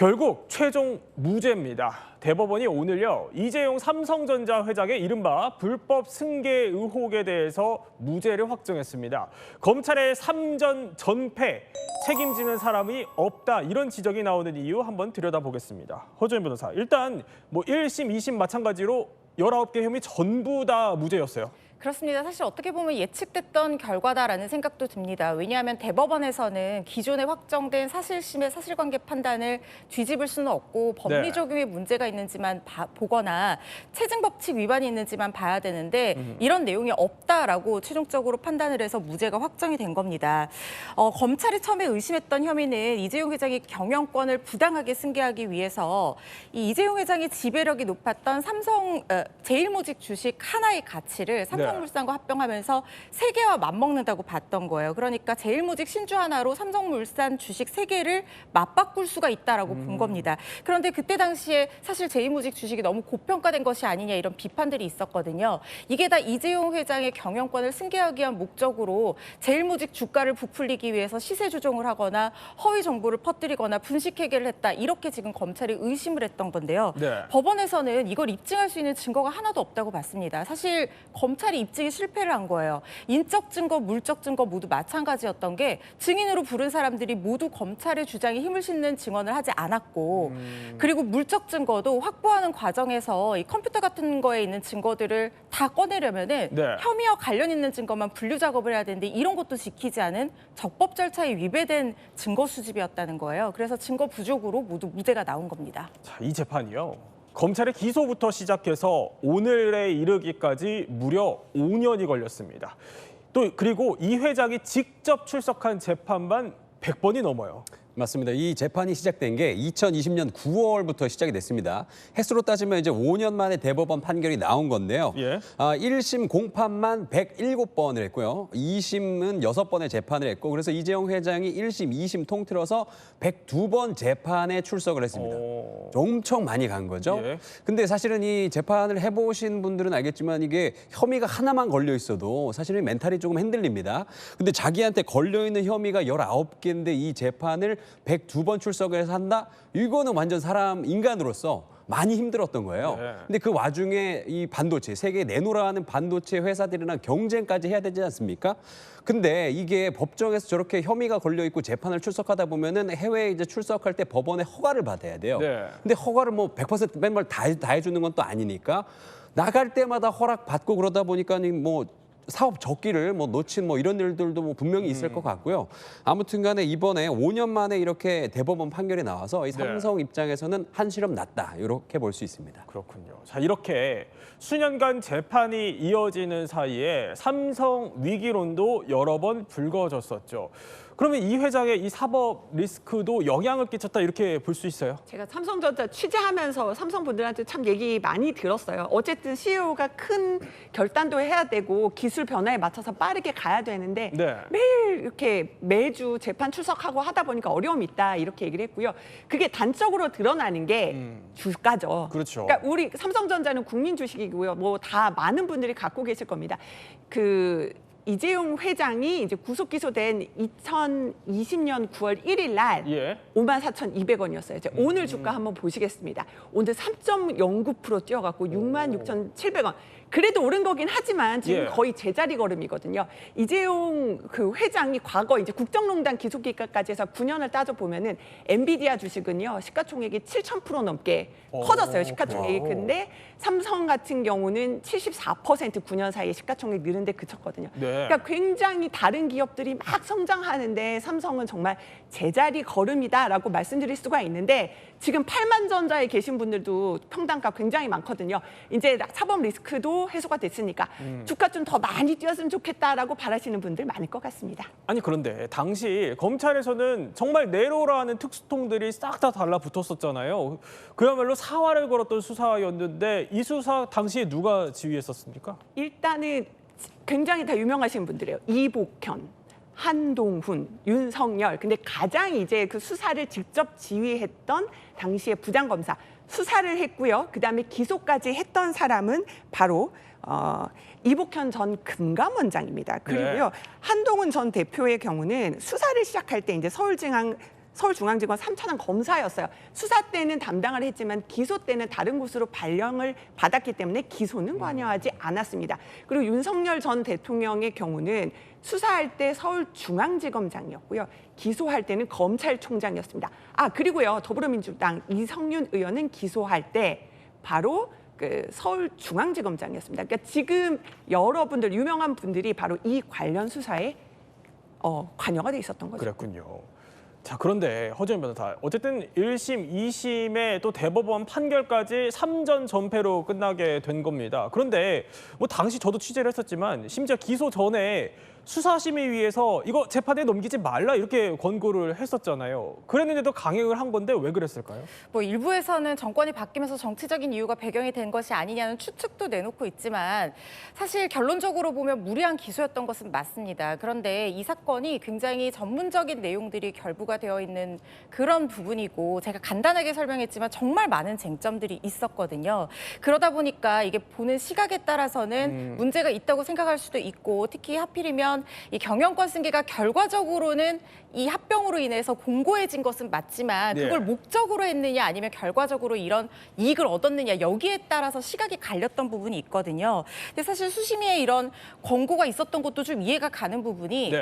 결국 최종 무죄입니다. 대법원이 오늘요, 이재용 삼성전자 회장의 이른바 불법 승계 의혹에 대해서 무죄를 확정했습니다. 검찰의 삼전 전패 책임지는 사람이 없다, 이런 지적이 나오는 이유 한번 들여다보겠습니다. 허주연 변호사, 일단 1심, 2심 마찬가지로 19개 혐의 전부 다 무죄였어요. 그렇습니다. 사실 어떻게 보면 예측됐던 결과다라는 생각도 듭니다. 왜냐하면 대법원에서는 기존에 확정된 사실심의 사실관계 판단을 뒤집을 수는 없고 법리 적용에 문제가 있는지만 보거나 체증법칙 위반이 있는지만 봐야 되는데 이런 내용이 없다라고 최종적으로 판단을 해서 무죄가 확정이 된 겁니다. 검찰이 처음에 의심했던 혐의는 이재용 회장이 경영권을 부당하게 승계하기 위해서 이 이재용 회장이 지배력이 높았던 삼성 제일모직 주식 하나의 가치를 삼성물산과 합병하면서 세계와 맞먹는다고 봤던 거예요. 그러니까 제일모직 신주하나로 삼성물산 주식 3개를 맞바꿀 수가 있다라고 본 겁니다. 그런데 그때 당시에 사실 제일모직 주식이 너무 고평가된 것이 아니냐 이런 비판들이 있었거든요. 이게 다 이재용 회장의 경영권을 승계하기 위한 목적으로 제일모직 주가를 부풀리기 위해서 시세 조정을 하거나 허위 정보를 퍼뜨리거나 분식회계를 했다. 이렇게 지금 검찰이 의심을 했던 건데요. 법원에서는 이걸 입증할 수 있는 증거가 하나도 없다고 봤습니다. 사실 검찰이 입증에 실패를 한 거예요. 인적 증거, 물적 증거 모두 마찬가지였던 게 증인으로 부른 사람들이 모두 검찰의 주장에 힘을 싣는 증언을 하지 않았고 그리고 물적 증거도 확보하는 과정에서 이 컴퓨터 같은 거에 있는 증거들을 다 꺼내려면은 혐의와 관련 있는 증거만 분류 작업을 해야 되는데 이런 것도 지키지 않은 적법 절차에 위배된 증거 수집이었다는 거예요. 그래서 증거 부족으로 모두 무죄가 나온 겁니다. 자, 이 재판이요, 검찰의 기소부터 시작해서 오늘에 이르기까지 무려 5년이 걸렸습니다. 또 그리고 이 회장이 직접 출석한 재판만 100번이 넘어요. 맞습니다. 이 재판이 시작된 게 2020년 9월부터 시작이 됐습니다. 횟수로 따지면 이제 5년 만에 대법원 판결이 나온 건데요. 1심 공판만 107번을 했고요. 2심은 6번의 재판을 했고 그래서 이재용 회장이 1심, 2심 통틀어서 102번 재판에 출석을 했습니다. 엄청 많이 간 거죠. 근데 사실은 이 재판을 해보신 분들은 알겠지만 이게 혐의가 하나만 걸려 있어도 사실은 멘탈이 조금 흔들립니다. 근데 자기한테 걸려 있는 혐의가 19개인데 이 재판을 102번 출석을 해서 한다? 이거는 완전 인간으로서 많이 힘들었던 거예요. 근데 그 와중에 이 반도체, 세계에 내놓으라는 반도체 회사들이랑 경쟁까지 해야 되지 않습니까? 근데 이게 법정에서 저렇게 혐의가 걸려 있고 재판을 출석하다 보면은 해외에 이제 출석할 때 법원의 허가를 받아야 돼요. 근데 허가를 100% 맨날 다 해주는 건 또 아니니까 나갈 때마다 허락 받고 그러다 보니까 사업 적기를 놓친 이런 일들도 분명히 있을 것 같고요. 아무튼 간에 이번에 5년 만에 이렇게 대법원 판결이 나와서 이 삼성 입장에서는 한시름 났다, 이렇게 볼 수 있습니다. 그렇군요. 자, 이렇게 수년간 재판이 이어지는 사이에 삼성 위기론도 여러 번 불거졌었죠. 그러면 이 회장의 이 사법 리스크도 영향을 끼쳤다, 이렇게 볼 수 있어요? 제가 삼성전자 취재하면서 삼성분들한테 참 얘기 많이 들었어요. 어쨌든 CEO가 큰 결단도 해야 되고 기술 변화에 맞춰서 빠르게 가야 되는데 매일 이렇게 매주 재판 출석하고 하다 보니까 어려움이 있다, 이렇게 얘기를 했고요. 그게 단적으로 드러나는 게 주가죠. 그러니까 우리 삼성전자는 국민 주식이고요. 다 많은 분들이 갖고 계실 겁니다. 이재용 회장이 이제 구속 기소된 2020년 9월 1일 날 54,200원이었어요. 오늘 주가 한번 보시겠습니다. 오늘 3.09% 뛰어갖고 66,700원. 그래도 오른 거긴 하지만 지금 거의 제자리 걸음이거든요. 이재용 회장이 과거 이제 국정농단 기소 기간까지 해서 9년을 따져 보면은 엔비디아 주식은요, 시가총액이 7,000% 넘게 커졌어요, 시가총액이. 근데 삼성 같은 경우는 74% 9년 사이에 시가총액 느는데 그쳤거든요. 그러니까 굉장히 다른 기업들이 막 성장하는데 삼성은 정말 제자리 걸음이다라고 말씀드릴 수가 있는데 지금 8만전자에 계신 분들도 평단가 굉장히 많거든요. 이제 사법 리스크도 해소가 됐으니까 주가 좀 더 많이 뛰었으면 좋겠다라고 바라시는 분들 많을 것 같습니다. 아니, 그런데 당시 검찰에서는 정말 내로라는 특수통들이 싹 다 달라붙었었잖아요. 그야말로 사활을 걸었던 수사였는데 이 수사 당시에 누가 지휘했었습니까? 일단은 굉장히 다 유명하신 분들이에요. 이복현, 한동훈, 윤석열. 근데 가장 이제 그 수사를 직접 지휘했던 당시의 부장검사 수사를 했고요. 그다음에 기소까지 했던 사람은 바로 이복현 전 금감원장입니다. 그리고요, 한동훈 전 대표의 경우는 수사를 시작할 때 이제 서울중앙지검 3차장 검사였어요. 수사 때는 담당을 했지만 기소 때는 다른 곳으로 발령을 받았기 때문에 기소는 관여하지 않았습니다. 그리고 윤석열 전 대통령의 경우는 수사할 때 서울중앙지검장이었고요. 기소할 때는 검찰총장이었습니다. 그리고요. 더불어민주당 이성윤 의원은 기소할 때 바로 그 서울중앙지검장이었습니다. 그러니까 지금 여러분들 유명한 분들이 바로 이 관련 수사에 관여가 돼 있었던 거죠. 그랬군요. 자, 그런데 허재현 변호사, 어쨌든 1심, 2심의 또 대법원 판결까지 3전 전패로 끝나게 된 겁니다. 그런데 뭐 당시 저도 취재를 했었지만 심지어 기소 전에 수사심의위에서 이거 재판에 넘기지 말라 이렇게 권고를 했었잖아요. 그랬는데도 강행을 한 건데 왜 그랬을까요? 뭐 일부에서는 정권이 바뀌면서 정치적인 이유가 배경이 된 것이 아니냐는 추측도 내놓고 있지만 사실 결론적으로 보면 무리한 기소였던 것은 맞습니다. 그런데 이 사건이 굉장히 전문적인 내용들이 결부가 되어 있는 그런 부분이고 제가 간단하게 설명했지만 정말 많은 쟁점들이 있었거든요. 그러다 보니까 이게 보는 시각에 따라서는 문제가 있다고 생각할 수도 있고 특히 하필이면 이 경영권 승계가 결과적으로는 이 합병으로 인해서 공고해진 것은 맞지만 그걸 목적으로 했느냐 아니면 결과적으로 이런 이익을 얻었느냐 여기에 따라서 시각이 갈렸던 부분이 있거든요. 근데 사실 수심위에 이런 권고가 있었던 것도 좀 이해가 가는 부분이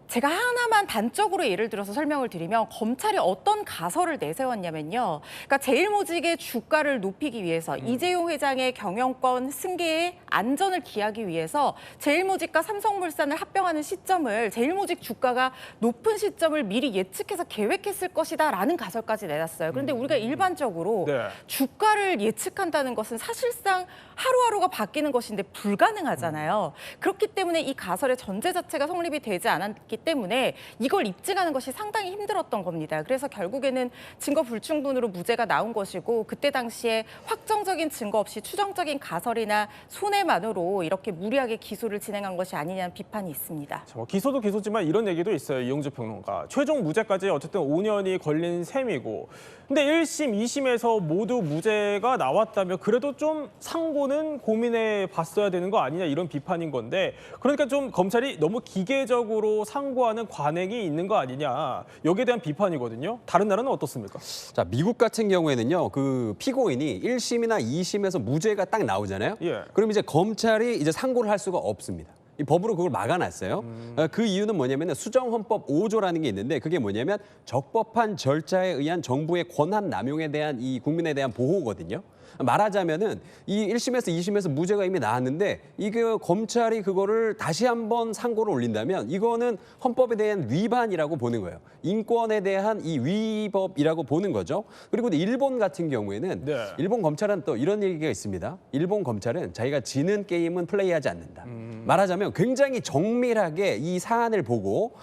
제가 하나만 단적으로 예를 들어서 설명을 드리면 검찰이 어떤 가설을 내세웠냐면요. 그러니까 제일모직의 주가를 높이기 위해서 이재용 회장의 경영권 승계의 안전을 기하기 위해서 제일모직과 삼성물산을 합병하는 시점을 제일모직 주가가 높은 시점을 미리 예측해서 계획했을 것이다라는 가설까지 내놨어요. 그런데 우리가 일반적으로 주가를 예측한다는 것은 사실상 하루하루가 바뀌는 것인데 불가능하잖아요. 그렇기 때문에 이 가설의 전제 자체가 성립이 되지 않았기 때문에 이걸 입증하는 것이 상당히 힘들었던 겁니다. 그래서 결국에는 증거 불충분으로 무죄가 나온 것이고 그때 당시에 확정적인 증거 없이 추정적인 가설이나 손해만으로 이렇게 무리하게 기소를 진행한 것이 아니냐는 비판이 있습니다. 기소도 기소지만 이런 얘기도 있어요. 이용주 평론가. 최종 무죄까지 어쨌든 5년이 걸린 셈이고. 근데 1심, 2심에서 모두 무죄가 나왔다면 그래도 좀 상고는 고민해 봤어야 되는 거 아니냐 이런 비판인 건데 그러니까 좀 검찰이 너무 기계적으로 상고하는 관행이 있는 거 아니냐 여기에 대한 비판이거든요. 다른 나라는 어떻습니까? 자, 미국 같은 경우에는요. 그 피고인이 1심이나 2심에서 무죄가 딱 나오잖아요. 그럼 이제 검찰이 이제 상고를 할 수가 없습니다. 이 법으로 그걸 막아놨어요. 그 이유는 뭐냐면 수정헌법 5조라는 게 있는데 그게 뭐냐면 적법한 절차에 의한 정부의 권한 남용에 대한 이 국민에 대한 보호거든요. 말하자면은 이 1심에서 2심에서 무죄가 이미 나왔는데 이게 검찰이 그거를 다시 한번 상고를 올린다면 이거는 헌법에 대한 위반이라고 보는 거예요. 인권에 대한 이 위법이라고 보는 거죠. 그리고 일본 같은 경우에는 일본 검찰은 또 이런 얘기가 있습니다. 일본 검찰은 자기가 지는 게임은 플레이하지 않는다. 말하자면 굉장히 정밀하게 이 사안을 보고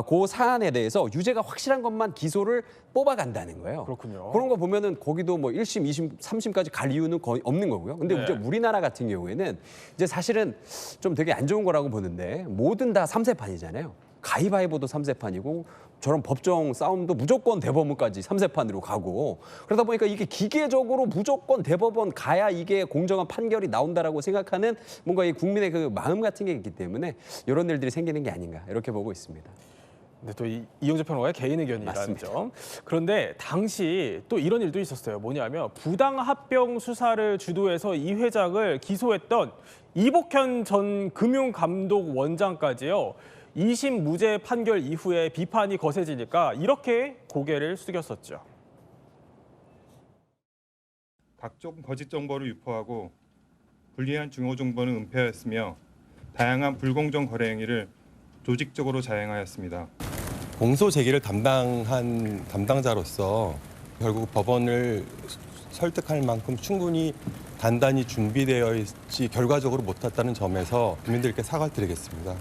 그 사안에 대해서 유죄가 확실한 것만 기소를 뽑아간다는 거예요. 그렇군요. 그런 거 보면은 거기도 뭐 1심, 2심, 3심까지 갈 이유는 거의 없는 거고요. 근데 이제 우리나라 같은 경우에는 이제 사실은 좀 되게 안 좋은 거라고 보는데 뭐든 다 3세판이잖아요. 가위바위보도 3세판이고 저런 법정 싸움도 무조건 대법원까지 3세판으로 가고 그러다 보니까 이게 기계적으로 무조건 대법원 가야 이게 공정한 판결이 나온다라고 생각하는 뭔가 이 국민의 그 마음 같은 게 있기 때문에 이런 일들이 생기는 게 아닌가 이렇게 보고 있습니다. 근데 또 이용재 평론가의 개인 의견이라는 점. 그런데 당시 또 이런 일도 있었어요. 뭐냐면 부당 합병 수사를 주도해서 이 회장을 기소했던 이복현 전 금융감독원장까지요. 2심 무죄 판결 이후에 비판이 거세지니까 이렇게 고개를 숙였었죠. 각종 거짓 정보를 유포하고 불리한 중요 정보는 은폐하였으며 다양한 불공정 거래 행위를 조직적으로 자행하였습니다. 공소 제기를 담당한 담당자로서 결국 법원을 설득할 만큼 충분히 단단히 준비되어 있지 결과적으로 못했다는 점에서 국민들께 사과를 드리겠습니다.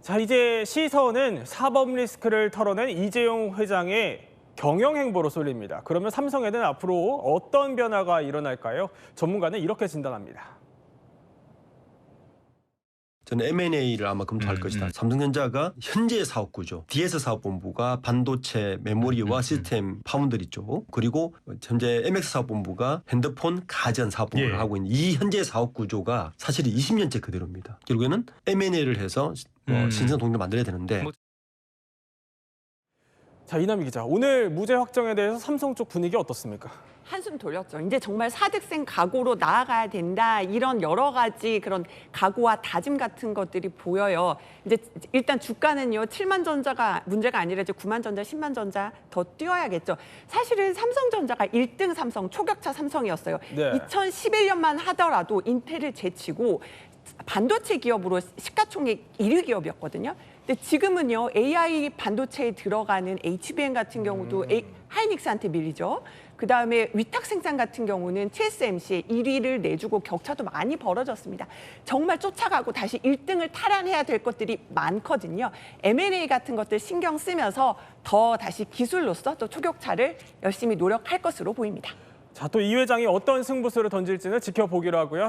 자, 이제 시선은 사법 리스크를 털어낸 이재용 회장의 경영 행보로 쏠립니다. 그러면 삼성에는 앞으로 어떤 변화가 일어날까요? 전문가는 이렇게 진단합니다. 저는 M&A를 아마 검토할 것이다. 삼성전자가 현재의 사업 구조, DS 사업본부가 반도체, 메모리와 시스템 파운드리 쪽, 그리고 현재 MX 사업본부가 핸드폰, 가전 사업본부를 하고 있는 이 현재 사업 구조가 사실 20년째 그대로입니다. 결국에는 M&A를 해서 신선 동료 만들어야 되는데 자, 이남희 기자, 오늘 무죄 확정에 대해서 삼성 쪽 분위기 어떻습니까? 한숨 돌렸죠. 이제 정말 사득생 각오로 나아가야 된다. 이런 여러 가지 그런 각오와 다짐 같은 것들이 보여요. 이제 일단 주가는요. 7만 전자가 문제가 아니라 이제 9만 전자, 10만 전자 더 뛰어야겠죠. 사실은 삼성전자가 1등 삼성, 초격차 삼성이었어요. 네. 2011년만 하더라도 인텔을 제치고 반도체 기업으로 시가총액 1위 기업이었거든요. 근데 지금은요. AI 반도체에 들어가는 HBM 같은 경우도 하이닉스한테 밀리죠. 그다음에 위탁 생산 같은 경우는 TSMC에 1위를 내주고 격차도 많이 벌어졌습니다. 정말 쫓아가고 다시 1등을 탈환해야 될 것들이 많거든요. M&A 같은 것들 신경 쓰면서 더 다시 기술로서 또 초격차를 열심히 노력할 것으로 보입니다. 자, 또 이 회장이 어떤 승부수를 던질지는 지켜보기로 하고요.